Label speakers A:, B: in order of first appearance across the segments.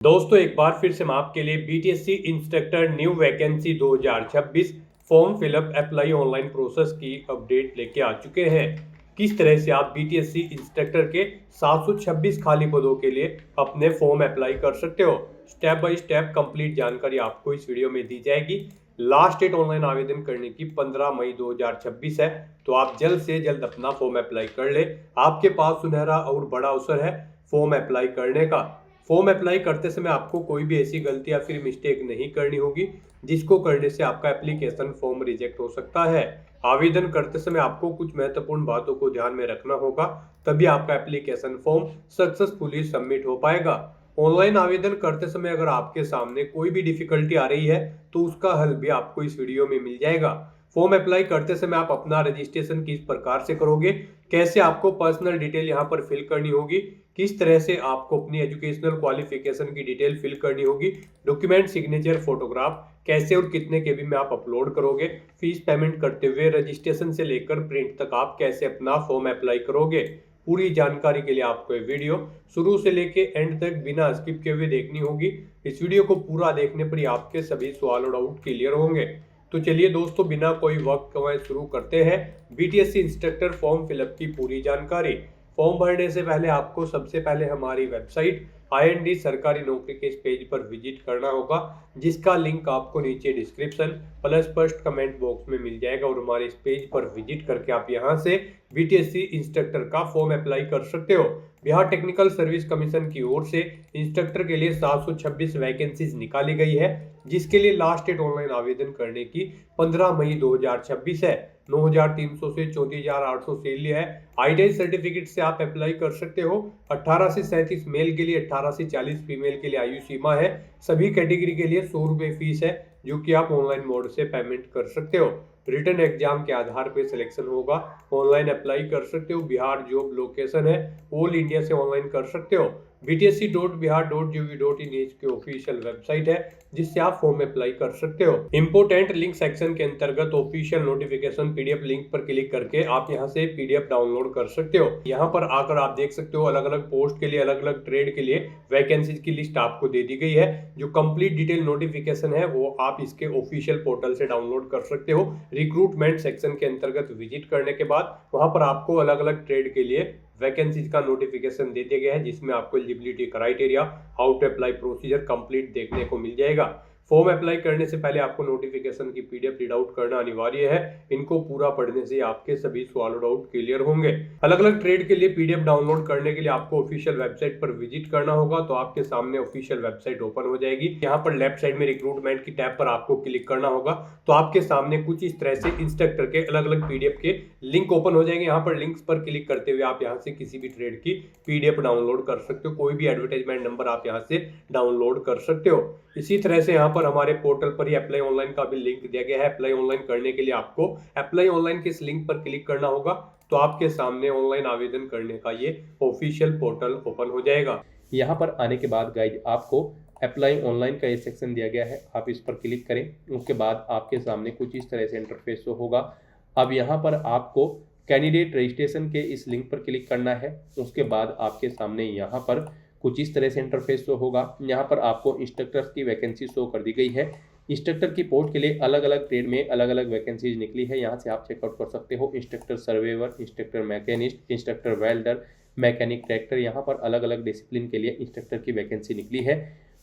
A: दोस्तों एक बार फिर से मैं आपके लिए BTSC instructor new vacancy 2026 form fill up apply online process की अपडेट लेके आ चुके हैं। किस तरह से आप बीटीएससी इंस्ट्रक्टर के 726 खाली पदों के लिए अपने फॉर्म अप्लाई कर सकते हो, स्टेप बाय स्टेप कंप्लीट जानकारी आपको इस वीडियो में दी जाएगी। लास्ट डेट ऑनलाइन आवेदन करने की 15 मई 2026 है, तो आप जल्द से जल्द अपना फॉर्म अप्लाई कर ले। आपके पास सुनहरा और बड़ा अवसर है फॉर्म अप्लाई करने का। फॉर्म अप्लाई करते समय आपको कोई भी ऐसी गलती या फिर मिस्टेक नहीं करनी होगी जिसको करने से आपका एप्लीकेशन फॉर्म रिजेक्ट हो सकता है। आवेदन करते समय आपको कुछ महत्वपूर्ण बातों को ध्यान में रखना होगा, तभी आपका एप्लीकेशन फॉर्म सक्सेसफुली सबमिट हो पाएगा। ऑनलाइन आवेदन करते समय अगर आपके सामने कोई भी डिफिकल्टी आ रही है तो उसका हल भी आपको इस वीडियो में मिल जाएगा। फॉर्म अप्लाई करते समय आप अपना रजिस्ट्रेशन किस प्रकार से करोगे, कैसे आपको पर्सनल डिटेल यहाँ पर फिल करनी होगी, किस तरह से आपको अपनी एजुकेशनल क्वालिफिकेशन की डिटेल फिल करनी होगी, डॉक्यूमेंट सिग्नेचर फोटोग्राफ कैसे और कितने केबी में आप अपलोड करोगे, फीस पेमेंट करते हुए रजिस्ट्रेशन से लेकर प्रिंट तक आप कैसे अपना फॉर्म अप्लाई करोगे, पूरी जानकारी के लिए आपको ये वीडियो शुरू से लेके एंड तक बिना स्किप किए हुए देखनी होगी। इस वीडियो को पूरा देखने पर ही आपके सभी सवाल और डाउट क्लियर होंगे। तो चलिए दोस्तों बिना कोई वक्त गवाए शुरू करते हैं बीटीएससी इंस्ट्रक्टर फॉर्म फिलअप की पूरी जानकारी। फॉर्म भरने से पहले आपको सबसे पहले हमारी वेबसाइट IND सरकारी नौकरी के इस पेज पर विजिट करना होगा, जिसका लिंक आपको नीचे description plus first comment box में मिल जाएगा। और हमारे इस पेज पर विजिट करके आप यहां से बीटीएससी इंस्ट्रक्टर का फॉर्म अप्लाई कर सकते हो। बिहार टेक्निकल सर्विस कमीशन की ओर से इंस्ट्रक्टर के लिए 726 वैकेंसीज निकाली गई है, जिसके लिए लास्ट डेट ऑनलाइन आवेदन करने की 15 मई 2026 है। 9,300 से 34,800 सैलरी है। आईटीआई सर्टिफिकेट से आप अप्लाई कर सकते हो। 18 से 37 मेल के लिए, 18 से 40 फीमेल के लिए आयु सीमा है। सभी कैटेगरी के लिए 100 रुपए फीस है, जो कि आप ऑनलाइन मोड से पेमेंट कर सकते हो। रिटन एग्जाम के आधार पे सिलेक्शन होगा। ऑनलाइन अप्लाई कर सकते हो। बिहार जॉब लोकेशन है ऑल इंडिया से ऑनलाइन कर सकते हो। btsc.bihar.gov.in की ऑफिशियल वेबसाइट है, जिससे आप फॉर्म अप्लाई कर सकते हो। इंपोर्टेंट लिंक सेक्शन के अंतर्गत ऑफिशियल नोटिफिकेशन पीडीएफ लिंक पर क्लिक करके आप यहां से पीडीएफ डाउनलोड कर सकते हो। यहां पर आकर आप देख सकते हो अलग अलग पोस्ट के लिए, अलग अलग ट्रेड के लिए वैकेंसीज की लिस्ट आपको दे दी गई है। जो कंप्लीट डिटेल नोटिफिकेशन है वो आप इसके ऑफिशियल पोर्टल से डाउनलोड कर सकते हो। रिक्रूटमेंट सेक्शन के अंतर्गत विजिट करने के बाद वहां पर आपको अलग अलग ट्रेड के लिए वैकेंसीज का नोटिफिकेशन दे दिया गया है, जिसमें आपको eligibility criteria, how to apply procedure complete देखने को मिल जाएगा। फॉर्म अप्लाई करने से पहले आपको नोटिफिकेशन की पीडीएफ रीड आउट करना अनिवार्य है। इनको पूरा पढ़ने से आपके सभी सवाल और डाउट क्लियर होंगे। अलग अलग ट्रेड के लिए पीडीएफ डाउनलोड करने के लिए आपको ऑफिशियल वेबसाइट पर विजिट करना होगा। तो आपके सामने ऑफिशियल वेबसाइट ओपन हो जाएगी। यहाँ पर लेफ्ट साइड में रिक्रूटमेंट की टैब पर आपको क्लिक करना होगा। तो आपके सामने कुछ इस तरह से इंस्ट्रक्टर के अलग अलग पीडीएफ के लिंक ओपन हो जाएंगे। यहाँ पर लिंक्स पर क्लिक करते हुए आप यहाँ से किसी भी ट्रेड की पीडीएफ डाउनलोड कर सकते हो। कोई भी एडवर्टाइजमेंट नंबर आप यहाँ से डाउनलोड कर सकते हो। इसी तरह से यहाँ पर हमारे पोर्टल पर ही अप्लाई ऑनलाइन का भी लिंक दिया गया है। अप्लाई ऑनलाइन करने के लिए आपको अप्लाई ऑनलाइन के इस लिंक पर क्लिक करना होगा। तो आपके सामने ऑनलाइन आवेदन करने का ये ऑफिशियल पोर्टल ओपन हो जाएगा।
B: यहाँ पर आने के बाद गाइज आपको अप्लाई ऑनलाइन का ये सेक्शन दिया गया है, आप इस पर क्लिक करें। उसके बाद आपके सामने कुछ इस तरह से इंटरफेस होगा। अब यहाँ पर आपको कैंडिडेट रजिस्ट्रेशन के इस लिंक पर क्लिक करना है। उसके बाद आपके सामने यहाँ पर कुछ इस तरह से इंटरफेस शो होगा। यहाँ पर आपको इंस्ट्रक्टर्स की वैकेंसी शो कर दी गई है। इंस्ट्रक्टर की पोस्ट के लिए अलग अलग ट्रेड में अलग अलग वैकेंसीज निकली है। यहाँ से आप चेकआउट कर सकते हो। Instructor surveyor, instructor machinist, instructor welder, mechanic tractor, यहाँ पर अलग अलग डिसिप्लिन के लिए इंस्ट्रक्टर की वैकेंसी निकली है।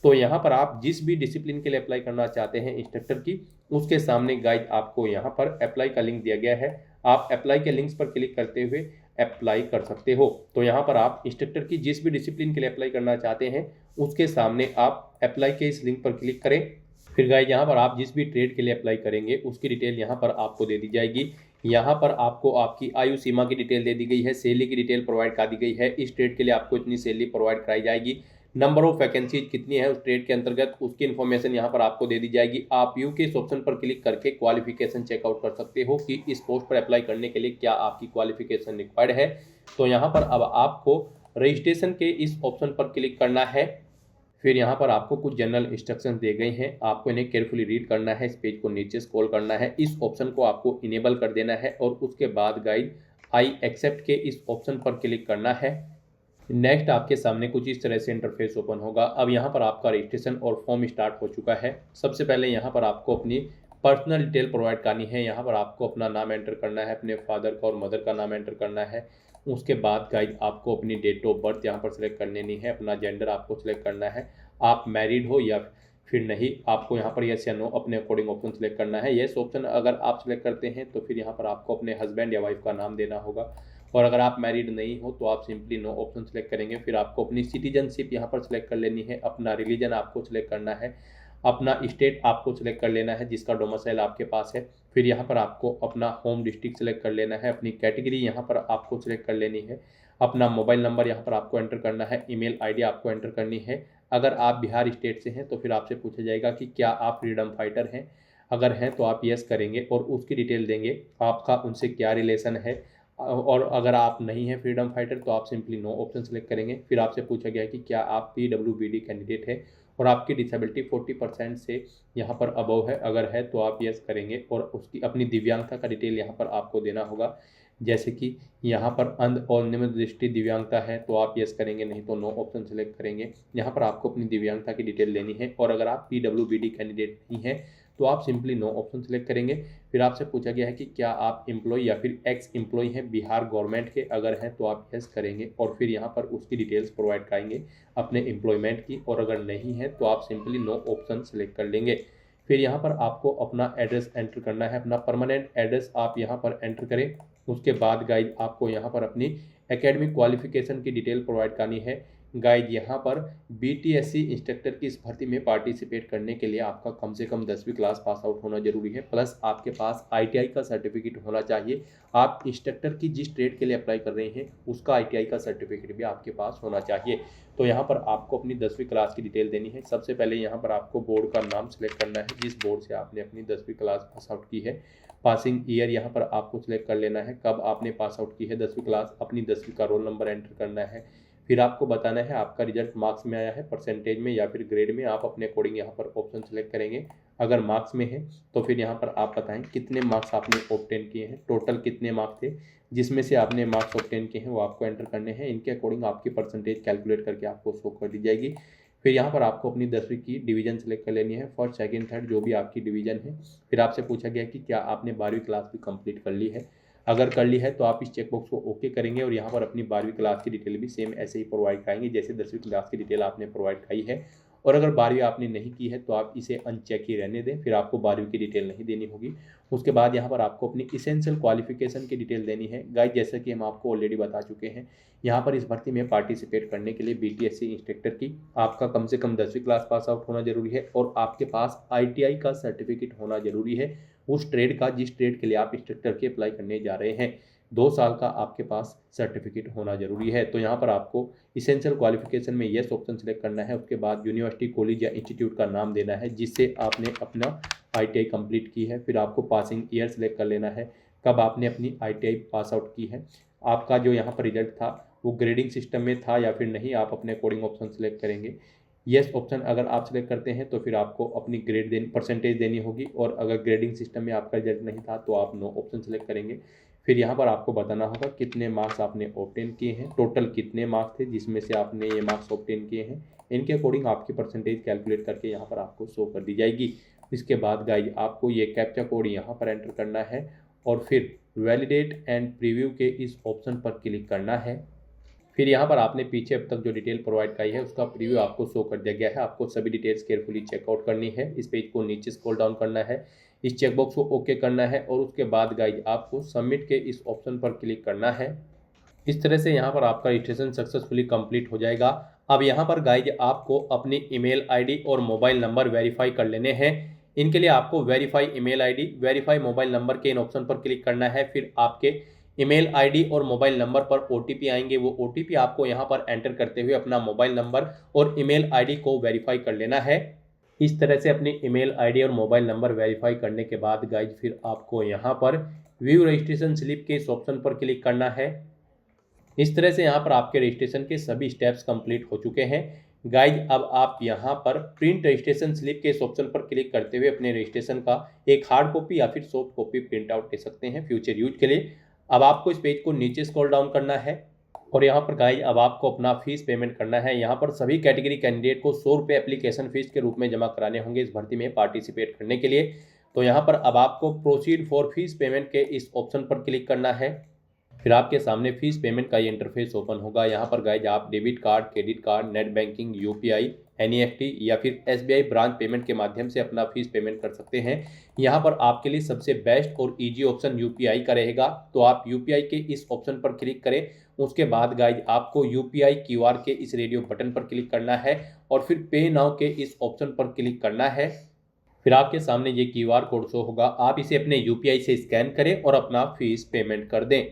B: तो यहाँ पर आप जिस भी डिसिप्लिन के लिए अप्लाई करना चाहते हैं इंस्ट्रक्टर की, उसके सामने गाइड आपको यहाँ पर अप्लाई का लिंक दिया गया है। आप अप्लाई के लिंक्स पर क्लिक करते हुए अप्लाई कर सकते हो। तो यहाँ पर आप इंस्ट्रक्टर की जिस भी डिसिप्लिन के लिए अप्लाई करना चाहते हैं उसके सामने आप अप्लाई के इस लिंक पर क्लिक करें। फिर गाइज यहाँ पर आप जिस भी ट्रेड के लिए अप्लाई करेंगे उसकी डिटेल यहाँ पर आपको दे दी जाएगी। यहाँ पर आपको आपकी आयु सीमा की डिटेल दे दी गई है, सैलरी की डिटेल प्रोवाइड कर दी गई है। इस ट्रेड के लिए आपको इतनी सैलरी प्रोवाइड कराई जाएगी। नंबर ऑफ वैकेंसीज कितनी है उस ट्रेड के अंतर्गत, उसकी इन्फॉर्मेशन यहाँ पर आपको दे दी जाएगी। आप व्यू के इस ऑप्शन पर क्लिक करके क्वालिफिकेशन चेकआउट कर सकते हो कि इस पोस्ट पर अप्लाई करने के लिए क्या आपकी क्वालिफिकेशन रिक्वायर्ड है। तो यहाँ पर अब आपको रजिस्ट्रेशन के इस ऑप्शन पर क्लिक करना है। फिर यहाँ पर आपको कुछ जनरल इंस्ट्रक्शंस दिए गए हैं, आपको इन्हें केयरफुली रीड करना है। इस पेज को नीचे स्क्रॉल करना है, इस ऑप्शन को आपको इनेबल कर देना है और उसके बाद गाइड आई एक्सेप्ट के इस ऑप्शन पर क्लिक करना है। नेक्स्ट आपके सामने कुछ इस तरह से इंटरफेस ओपन होगा। अब यहाँ पर आपका रजिस्ट्रेशन और फॉर्म स्टार्ट हो चुका है। सबसे पहले यहाँ पर आपको अपनी पर्सनल डिटेल प्रोवाइड करनी है। यहाँ पर आपको अपना नाम एंटर करना है, अपने फादर का और मदर का नाम एंटर करना है। उसके बाद गाइज आपको अपनी डेट ऑफ बर्थ यहाँ पर सिलेक्ट करनी नहीं है, अपना जेंडर आपको सिलेक्ट करना है, आप मैरिड हो या फिर नहीं, आपको यहाँ पर यस या नो अपने अकॉर्डिंग ऑप्शन सेलेक्ट करना है। यस ऑप्शन अगर आप सिलेक्ट करते हैं तो फिर यहाँ पर आपको अपने हस्बैंड या वाइफ का नाम देना होगा, और अगर आप मैरिड नहीं हो तो आप सिंपली नो ऑप्शन सेलेक्ट करेंगे। फिर आपको अपनी सिटीजनशिप यहाँ पर सिलेक्ट कर लेनी है, अपना रिलीजन आपको सिलेक्ट करना है, अपना स्टेट आपको सिलेक्ट कर लेना है जिसका डोमिसाइल आपके पास है। फिर यहाँ पर आपको अपना होम डिस्ट्रिक्ट सेलेक्ट कर लेना है, अपनी कैटेगरी यहाँ पर आपको सिलेक्ट कर लेनी है, अपना मोबाइल नंबर यहाँ पर आपको एंटर करना है, ईमेल आईडी आपको एंटर करनी है। अगर आप बिहार स्टेट से हैं तो फिर आपसे पूछा जाएगा कि क्या आप फ्रीडम फाइटर हैं, अगर हैं तो आप यस करेंगे और उसकी डिटेल देंगे, आपका उनसे क्या रिलेशन है, और अगर आप नहीं हैं फ्रीडम फाइटर तो आप सिंपली नो ऑप्शन सेलेक्ट करेंगे। फिर आपसे पूछा गया है कि क्या आप PWBD कैंडिडेट है और आपकी डिसेबिलिटी 40% से यहाँ पर अबव है, अगर है तो आप यस करेंगे और उसकी अपनी दिव्यांगता का डिटेल यहाँ पर आपको देना होगा। जैसे कि यहाँ पर अंध और निम्न दृष्टि दिव्यांगता है तो आप यस करेंगे, नहीं तो नो ऑप्शन सेलेक्ट करेंगे। यहाँ पर आपको अपनी दिव्यांगता की डिटेल लेनी है, और अगर आप PWBD कैंडिडेट नहीं हैं तो आप सिंपली नो ऑप्शन सेलेक्ट करेंगे। फिर आपसे पूछा गया है कि क्या आप एम्प्लॉय या फिर एक्स एम्प्लॉय हैं बिहार गवर्नमेंट के, अगर हैं तो आप यस करेंगे और फिर यहाँ पर उसकी डिटेल्स प्रोवाइड कराएंगे अपने एम्प्लॉयमेंट की, और अगर नहीं है तो आप सिंपली नो ऑप्शन सेलेक्ट कर लेंगे। फिर यहाँ पर आपको अपना एड्रेस एंटर करना है, अपना परमानेंट एड्रेस आप यहाँ पर एंटर करें। उसके बाद गाइड आपको यहाँ पर अपनी एकेडमिक क्वालिफिकेशन की डिटेल प्रोवाइड करनी है। गाइड यहाँ पर BTSC इंस्ट्रक्टर की इस भर्ती में पार्टिसिपेट करने के लिए आपका कम से कम 10वीं क्लास पास आउट होना जरूरी है, प्लस आपके पास ITI का सर्टिफिकेट होना चाहिए। आप इंस्ट्रक्टर की जिस ट्रेड के लिए अप्लाई कर रहे हैं उसका ITI का सर्टिफिकेट भी आपके पास होना चाहिए। तो यहाँ पर आपको अपनी 10वीं क्लास की डिटेल देनी है। सबसे पहले यहाँ पर आपको बोर्ड का नाम सेलेक्ट करना है, जिस बोर्ड से आपने अपनी 10वीं क्लास पास आउट की है। पासिंग ईयर यहाँ पर आपको सिलेक्ट कर लेना है, कब आपने पास आउट की है 10वीं क्लास, अपनी 10वीं का रोल नंबर एंटर करना है। फिर आपको बताना है आपका रिजल्ट मार्क्स में आया है, परसेंटेज में या फिर ग्रेड में, आप अपने अकॉर्डिंग यहाँ पर ऑप्शन सेलेक्ट करेंगे। अगर मार्क्स में है तो फिर यहाँ पर आप बताएं कितने मार्क्स आपने ऑब्टेन किए हैं, टोटल कितने मार्क्स थे जिसमें से आपने मार्क्स ऑब्टेन किए हैं वो आपको एंटर करने हैं। इनके अकॉर्डिंग आपकी परसेंटेज कैलकुलेट करके आपको शो कर दी जाएगी। फिर यहाँ पर आपको अपनी 10वीं की डिवीजन सेलेक्ट कर लेनी है, फर्स्ट सेकंड थर्ड जो भी आपकी डिवीजन है। फिर आपसे पूछा गया कि क्या आपने 12वीं क्लास भी कंप्लीट कर ली है, अगर कर ली है तो आप इस चेकबॉक्स को ओके करेंगे और यहाँ पर अपनी 12वीं क्लास की डिटेल भी सेम ऐसे ही प्रोवाइड कराएंगे जैसे 10वीं क्लास की डिटेल आपने प्रोवाइड कराई है। और अगर 12वीं आपने नहीं की है तो आप इसे अनचेक ही रहने दें, फिर आपको 12वीं की डिटेल नहीं देनी होगी। उसके बाद यहाँ पर आपको अपनी इसेंशियल क्वालिफिकेशन की डिटेल देनी है। गाइस जैसा कि हम आपको ऑलरेडी बता चुके हैं, यहाँ पर इस भर्ती में पार्टिसिपेट करने के लिए BTSC इंस्ट्रक्टर की आपका कम से कम 10वीं क्लास पास आउट होना जरूरी है और आपके पास ITI का सर्टिफिकेट होना जरूरी है उस ट्रेड का जिस ट्रेड के लिए आप इंस्ट्रक्टर की अप्लाई करने जा रहे हैं। 2 साल का आपके पास सर्टिफिकेट होना जरूरी है। तो यहाँ पर आपको इसेंशियल क्वालिफिकेशन में येस ऑप्शन सेलेक्ट करना है। उसके बाद यूनिवर्सिटी, कॉलेज या इंस्टीट्यूट का नाम देना है जिससे आपने अपना ITI कंप्लीट की है। फिर आपको पासिंग ईयर सेलेक्ट कर लेना है, कब आपने अपनी ITI पास आउट की है। आपका जो यहाँ पर रिजल्ट था वो ग्रेडिंग सिस्टम में था या फिर नहीं, आप अपने अकॉर्डिंग ऑप्शन सेलेक्ट करेंगे। येस ऑप्शन अगर आप सेलेक्ट करते हैं तो फिर आपको अपनी ग्रेड परसेंटेज देनी होगी, और अगर ग्रेडिंग सिस्टम में आपका रिजल्ट नहीं था तो आप नो ऑप्शन सेलेक्ट करेंगे। फिर यहाँ पर आपको बताना होगा कितने मार्क्स आपने ऑब्टेन किए हैं, टोटल कितने मार्क्स थे जिसमें से आपने ये मार्क्स ऑब्टेन किए हैं। इनके अकॉर्डिंग आपकी परसेंटेज कैलकुलेट करके यहाँ पर आपको शो कर दी जाएगी। इसके बाद गाइज आपको ये कैप्चा कोड यहाँ पर एंटर करना है और फिर वैलिडेट एंड प्रीव्यू के इस ऑप्शन पर क्लिक करना है। फिर यहाँ पर आपने पीछे अब तक जो डिटेल प्रोवाइड कराई है उसका प्रीव्यू आपको शो कर दिया गया है। आपको सभी डिटेल्स केयरफुली चेकआउट करनी है, इस पेज को नीचे स्क्रॉल डाउन करना है, इस चेकबॉक्स को ओके करना है और उसके बाद गाइज आपको सबमिट के इस ऑप्शन पर क्लिक करना है। इस तरह से यहाँ पर आपका रजिस्ट्रेशन सक्सेसफुली कंप्लीट हो जाएगा। अब यहाँ पर गाइज आपको अपनी ईमेल आईडी और मोबाइल नंबर वेरीफाई कर लेने हैं। इनके लिए आपको verify email ID, verify mobile number के इन ऑप्शन पर क्लिक करना है। फिर आपके ईमेल आईडी और मोबाइल नंबर पर OTP आएंगे, वो OTP आपको यहाँ पर एंटर करते हुए अपना मोबाइल नंबर और ईमेल आईडी को वेरीफाई कर लेना है। इस तरह से अपनी ईमेल आईडी और मोबाइल नंबर वेरीफाई करने के बाद गाइज फिर आपको यहाँ पर व्यू रजिस्ट्रेशन स्लिप के इस ऑप्शन पर क्लिक करना है। इस तरह से यहाँ पर आपके रजिस्ट्रेशन के सभी स्टेप्स कंप्लीट हो चुके हैं। गाइज अब आप यहाँ पर प्रिंट रजिस्ट्रेशन स्लिप के इस ऑप्शन पर क्लिक करते हुए अपने रजिस्ट्रेशन का एक हार्ड कॉपी या फिर सॉफ्ट कॉपी प्रिंट आउट ले सकते हैं फ्यूचर यूज के लिए। अब आपको इस पेज को नीचे स्क्रॉल डाउन करना है, और यहाँ पर गाइज अब आपको अपना फीस पेमेंट करना है। यहाँ पर सभी कैटेगरी कैंडिडेट को 100 रुपये एप्लीकेशन फीस के रूप में जमा कराने होंगे इस भर्ती में पार्टिसिपेट करने के लिए। तो यहाँ पर अब आपको प्रोसीड फॉर फीस पेमेंट के इस ऑप्शन पर क्लिक करना है। फिर आपके सामने फीस पेमेंट का ये इंटरफेस ओपन होगा। यहाँ पर गाइज आप debit card, credit card, net banking, UPI, NEFT या फिर एसबीआई ब्रांच पेमेंट के माध्यम से अपना फीस पेमेंट कर सकते हैं। यहाँ पर आपके लिए सबसे बेस्ट और इजी ऑप्शन यूपीआई का रहेगा। तो आप यूपीआई के इस ऑप्शन पर क्लिक करें। उसके बाद गाइज आपको यूपीआई क्यूआर के इस रेडियो बटन पर क्लिक करना है और फिर पे नाउ के इस ऑप्शन पर क्लिक करना है। फिर आपके सामने ये क्यूआर कोड शो होगा, आप इसे अपने यूपीआई से स्कैन करें और अपना फीस पेमेंट कर दें।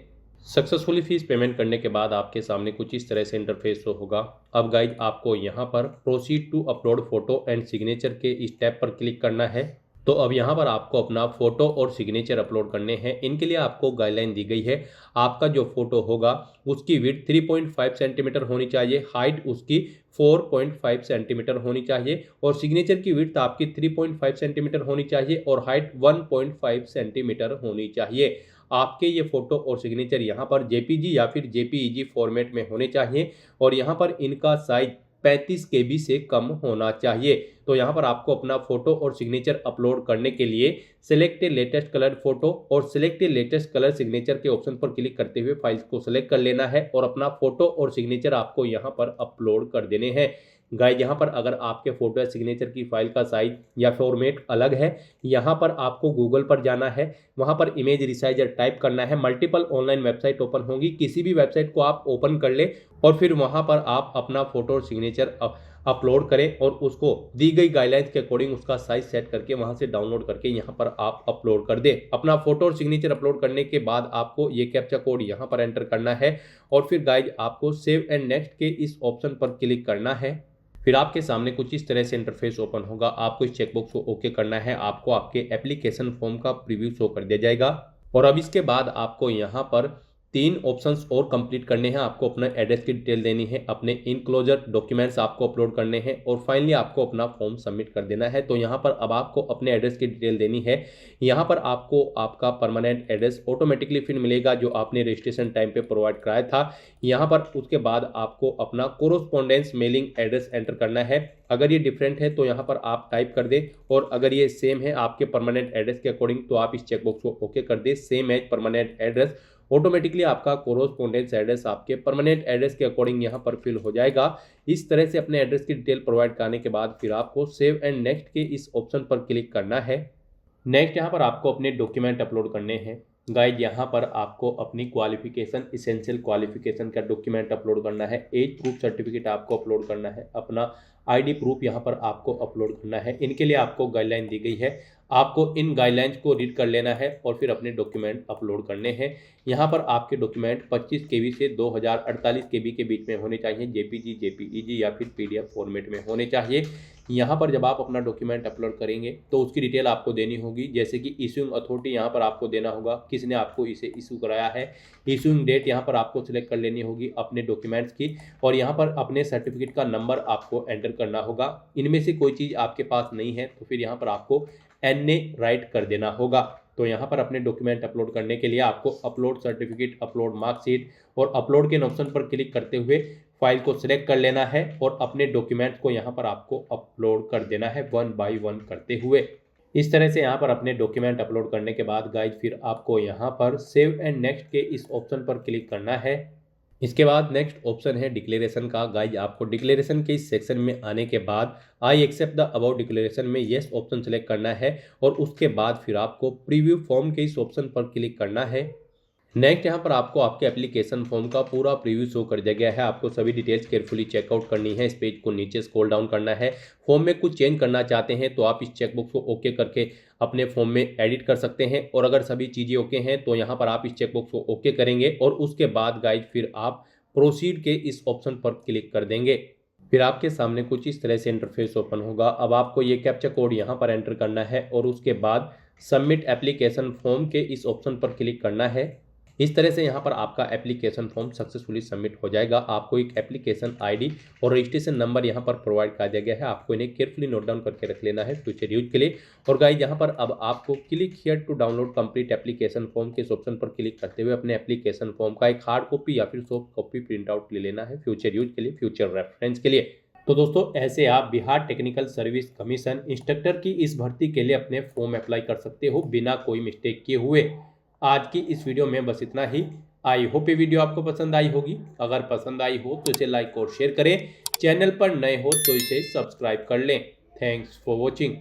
B: सक्सेसफुली फीस पेमेंट करने के बाद आपके सामने कुछ इस तरह से इंटरफेस शो होगा। अब गाइज आपको यहाँ पर proceed to upload photo and signature के इस टैब पर क्लिक करना है। तो अब यहाँ पर आपको अपना फोटो और सिग्नेचर अपलोड करने हैं। इनके लिए आपको गाइडलाइन दी गई है। आपका जो फोटो होगा उसकी विड्थ 3.5 सेंटीमीटर होनी चाहिए, हाइट उसकी 4.5 सेंटीमीटर होनी चाहिए और सिग्नेचर की विड्थ आपकी 3.5 सेंटीमीटर होनी चाहिए और हाइट 1.5 सेंटीमीटर होनी चाहिए। आपके ये फोटो और सिग्नेचर यहाँ पर जेपीजी या फिर जेपीईजी फॉर्मेट में होने चाहिए और यहाँ पर इनका साइज 35 KB से कम होना चाहिए। तो यहाँ पर आपको अपना फोटो और सिग्नेचर अपलोड करने के लिए सिलेक्ट लेटेस्ट कलर फोटो और सिलेक्ट लेटेस्ट कलर सिग्नेचर के ऑप्शन पर क्लिक करते हुए फाइल्स को सिलेक्ट कर लेना है और अपना फोटो और सिग्नेचर आपको यहाँ पर अपलोड कर देने हैं। गाइस यहाँ पर अगर आपके फोटो या सिग्नेचर की फाइल का साइज या फॉर्मेट अलग है, यहाँ पर आपको गूगल पर जाना है, वहाँ पर इमेज रिसाइजर टाइप करना है। मल्टीपल ऑनलाइन वेबसाइट ओपन होंगी, किसी भी वेबसाइट को आप ओपन कर ले और फिर वहाँ पर आप अपना फोटो और सिग्नेचर अपलोड करें और उसको दी गई गाइडलाइंस के अकॉर्डिंग उसका साइज सेट करके वहाँ से डाउनलोड करके यहाँ पर आप अपलोड कर दें। अपना फोटो और सिग्नेचर अपलोड करने के बाद आपको ये कैप्चा कोड यहाँ पर एंटर करना है और फिर गाइज आपको सेव एंड नेक्स्ट के इस ऑप्शन पर क्लिक करना है। फिर आपके सामने कुछ इस तरह से इंटरफेस ओपन होगा। आपको इस चेकबॉक्स को ओके करना है। आपको आपके एप्लीकेशन फॉर्म का प्रीव्यू शो कर दिया जाएगा और अब इसके बाद आपको यहाँ पर 3 ऑप्शंस और कंप्लीट करने हैं। आपको अपना एड्रेस की डिटेल देनी है, अपने इनक्लोजर डॉक्यूमेंट्स आपको अपलोड करने हैं और फाइनली आपको अपना फॉर्म सबमिट कर देना है। तो यहाँ पर अब आपको अपने एड्रेस की डिटेल देनी है। यहाँ पर आपको आपका परमानेंट एड्रेस ऑटोमेटिकली फिर मिलेगा जो आपने रजिस्ट्रेशन टाइम पे प्रोवाइड कराया था। यहाँ पर उसके बाद आपको अपना कोरोस्पोंडेंस मेलिंग एड्रेस एंटर करना है। अगर ये डिफरेंट है तो यहाँ पर आप टाइप कर दें और अगर ये सेम है आपके परमानेंट एड्रेस के अकॉर्डिंग तो आप इस चेकबॉक्स को ओके कर दें। Same as permanent address, automatically आपका कोरोस्पोंडेंस एड्रेस आपके परमानेंट एड्रेस के अकॉर्डिंग यहाँ पर फिल हो जाएगा। इस तरह से अपने एड्रेस की डिटेल प्रोवाइड करने के बाद फिर आपको सेव एंड नेक्स्ट के इस ऑप्शन पर क्लिक करना है। नेक्स्ट यहाँ पर आपको अपने डॉक्यूमेंट अपलोड करने हैं। गाइड यहाँ पर आपको अपनी क्वालिफिकेशन, इसेंशियल क्वालिफिकेशन का डॉक्यूमेंट अपलोड करना है। एज प्रूफ सर्टिफिकेट आपको अपलोड करना है। अपना आईडी प्रूफ यहाँ पर आपको अपलोड करना है। इनके लिए आपको गाइडलाइन दी गई है। आपको इन गाइडलाइंस को रीड कर लेना है और फिर अपने डॉक्यूमेंट अपलोड करने हैं। यहाँ पर आपके डॉक्यूमेंट 25 KB से 2048 KB के बीच में होने चाहिए। जेपीजी, जेपीईजी या फिर पीडीएफ फॉर्मेट में होने चाहिए। यहाँ पर जब आप अपना डॉक्यूमेंट अपलोड करेंगे तो उसकी डिटेल आपको देनी होगी, जैसे कि इशूइंग अथॉरिटी यहाँ पर आपको देना होगा, किसने आपको इसे इशू कराया है। इशूइंग डेट यहाँ पर आपको सिलेक्ट कर लेनी होगी अपने डॉक्यूमेंट्स की और यहाँ पर अपने सर्टिफिकेट का नंबर आपको एंटर करना होगा। इनमें से कोई चीज़ आपके पास नहीं है तो फिर यहाँ पर आपको NA राइट कर देना होगा। तो यहाँ पर अपने डॉक्यूमेंट अपलोड करने के लिए आपको अपलोड सर्टिफिकेट, अपलोड मार्कशीट और अपलोड के ऑप्शन पर क्लिक करते हुए फाइल को सिलेक्ट कर लेना है और अपने डॉक्यूमेंट्स को यहाँ पर आपको अपलोड कर देना है 1 बाय 1 करते हुए। इस तरह से यहाँ पर अपने डॉक्यूमेंट अपलोड करने के बाद गाइज फिर आपको यहाँ पर सेव एंड नेक्स्ट के इस ऑप्शन पर क्लिक करना है। इसके बाद नेक्स्ट ऑप्शन है डिक्लेरेशन का। गाइज आपको डिक्लेरेशन के इस सेक्शन में आने के बाद I accept the about declaration में येस ऑप्शन सेलेक्ट करना है और उसके बाद फिर आपको प्रीव्यू फॉर्म के इस ऑप्शन पर क्लिक करना है। नेक्स्ट यहाँ पर आपको आपके एप्लीकेशन फॉर्म का पूरा प्रीव्यू शो कर दिया गया है। आपको सभी डिटेल्स केयरफुली चेकआउट करनी है। इस पेज को नीचे स्क्रॉल डाउन करना है। फॉर्म में कुछ चेंज करना चाहते हैं तो आप इस चेकबॉक्स को ओके करके अपने फॉर्म में एडिट कर सकते हैं और अगर सभी चीज़ें ओके हैं तो यहाँ पर आप इस चेकबॉक्स को ओके करेंगे और उसके बाद गाइज फिर आप प्रोसीड के इस ऑप्शन पर क्लिक कर देंगे। फिर आपके सामने कुछ इस तरह से इंटरफेस ओपन होगा। अब आपको ये कैप्चा कोड यहाँ पर एंटर करना है और उसके बाद सबमिट एप्लीकेशन फॉर्म के इस ऑप्शन पर क्लिक करना है। इस तरह से यहाँ पर आपका एप्लीकेशन फॉर्म सक्सेसफुली सबमिट हो जाएगा। आपको एक एप्लीकेशन आईडी और रजिस्ट्रेशन नंबर यहाँ पर प्रोवाइड कर दिया गया है, आपको इन्हें केयरफुली नोट डाउन करके रख लेना है फ्यूचर यूज के लिए। और गाइज यहाँ पर अब आपको click here to download complete application form के इस ऑप्शन पर क्लिक करते हुए अपने एप्लीकेशन फॉर्म का एक हार्ड कॉपी या फिर सॉफ्ट कॉपी प्रिंट आउट ले लेना है फ्यूचर यूज के लिए, फ्यूचर रेफरेंस के लिए। तो दोस्तों ऐसे आप Bihar technical service commission instructor की इस भर्ती के लिए अपने फॉर्म अप्लाई कर सकते हो बिना कोई मिस्टेक किए हुए। आज की इस वीडियो में बस इतना ही। आई होप ये वीडियो आपको पसंद आई होगी। अगर पसंद आई हो तो इसे लाइक और शेयर करें। चैनल पर नए हो तो इसे सब्सक्राइब कर लें। Thanks for watching.